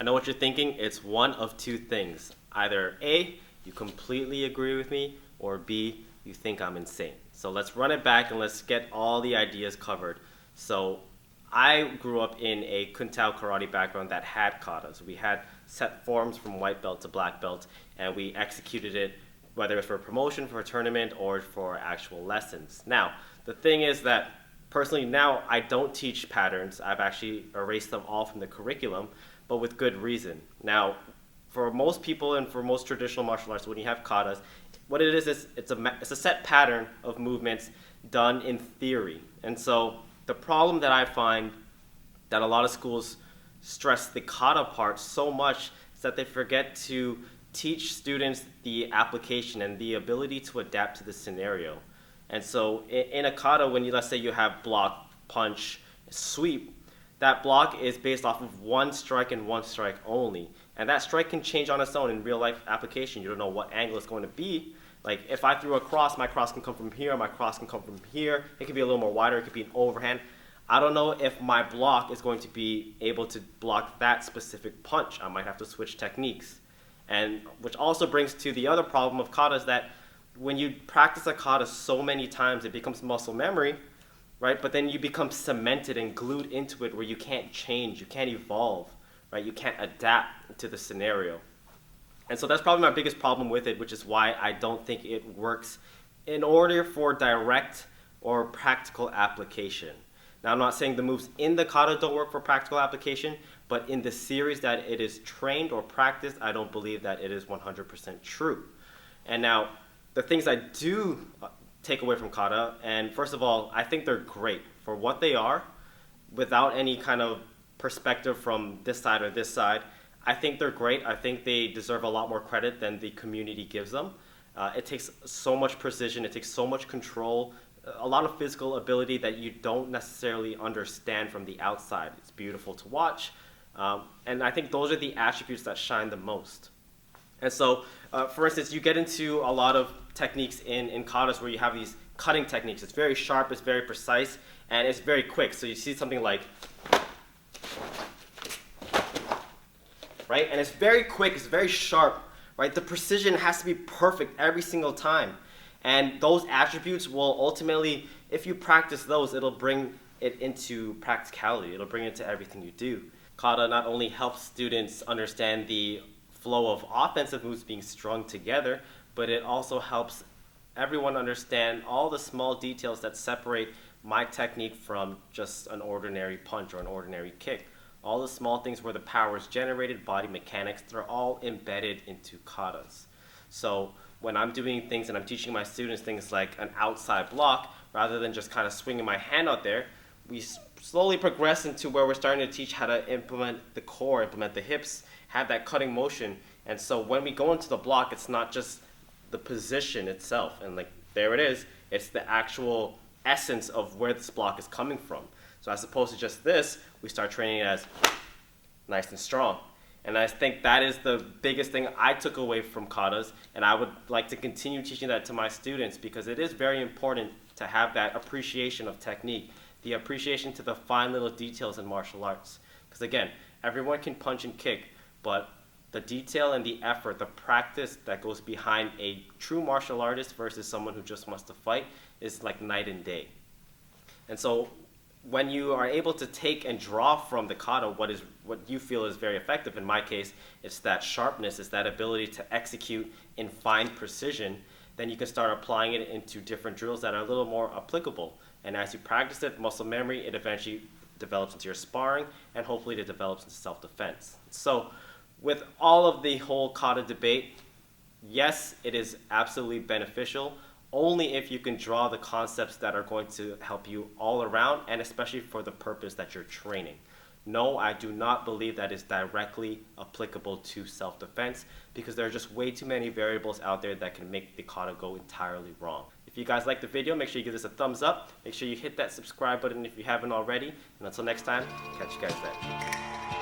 know what you're thinking. It's one of two things. Either A, you completely agree with me, or B, you think I'm insane. So let's run it back and let's get all the ideas covered. So I grew up in a Kuntao karate background that had katas. We had set forms from white belt to black belt, and we executed it, whether it's for promotion, for a tournament, or for actual lessons. Now, the thing is that personally now I don't teach patterns. I've actually erased them all from the curriculum, but with good reason. Now, for most people and for most traditional martial arts, when you have katas, what it is it's a set pattern of movements done in theory. And so the problem that I find that a lot of schools stress the kata part so much is that they forget to teach students the application and the ability to adapt to the scenario. And so in a kata, when let's say you have block, punch, sweep, that block is based off of one strike and one strike only. And that strike can change on its own in real life application. You don't know what angle it's going to be. Like if I threw a cross, my cross can come from here, my cross can come from here. It could be a little more wider, it could be an overhand. I don't know if my block is going to be able to block that specific punch. I might have to switch techniques. And which also brings to the other problem of kata is that when you practice a kata so many times, it becomes muscle memory, right? But then you become cemented and glued into it where you can't change, you can't evolve, right? You can't adapt to the scenario. And so that's probably my biggest problem with it, which is why I don't think it works in order for direct or practical application. Now, I'm not saying the moves in the kata don't work for practical application, but in the series that it is trained or practiced, I don't believe that it is 100% true. And now, the things I do take away from kata, and first of all, I think they're great for what they are, without any kind of perspective from this side or this side. I think they're great. I think they deserve a lot more credit than the community gives them. It takes so much precision, it takes so much control, a lot of physical ability that you don't necessarily understand from the outside. It's beautiful to watch, and I think those are the attributes that shine the most. And so, for instance, you get into a lot of techniques in katas where you have these cutting techniques. It's very sharp, it's very precise, and it's very quick. So you see something like, right? And it's very quick, it's very sharp, right? The precision has to be perfect every single time. And those attributes will ultimately, if you practice those, it'll bring it into practicality. It'll bring it to everything you do. Kata not only helps students understand the flow of offensive moves being strung together, but it also helps everyone understand all the small details that separate my technique from just an ordinary punch or an ordinary kick. All the small things where the power is generated, body mechanics, they're all embedded into katas. So when I'm doing things and I'm teaching my students things like an outside block, rather than just kind of swinging my hand out there, we slowly progress into where we're starting to teach how to implement the core, implement the hips, have that cutting motion. And so when we go into the block, it's not just the position itself. And like, there it is. It's the actual essence of where this block is coming from. So as opposed to just this, we start training it as nice and strong. And I think that is the biggest thing I took away from katas, and I would like to continue teaching that to my students because it is very important to have that appreciation of technique, the appreciation to the fine little details in martial arts. Because again, everyone can punch and kick, but the detail and the effort, the practice that goes behind a true martial artist versus someone who just wants to fight is like night and day. And so when you are able to take and draw from the kata what you feel is very effective, in my case, it's that sharpness, it's that ability to execute in fine precision, then you can start applying it into different drills that are a little more applicable. And as you practice it, muscle memory, it eventually develops into your sparring, and hopefully it develops into self-defense. So with all of the whole kata debate, yes, it is absolutely beneficial, only if you can draw the concepts that are going to help you all around, and especially for the purpose that you're training. No, I do not believe that is directly applicable to self-defense because there are just way too many variables out there that can make the kata go entirely wrong. If you guys like the video, make sure you give this a thumbs up. Make sure you hit that subscribe button if you haven't already. And until next time, catch you guys then.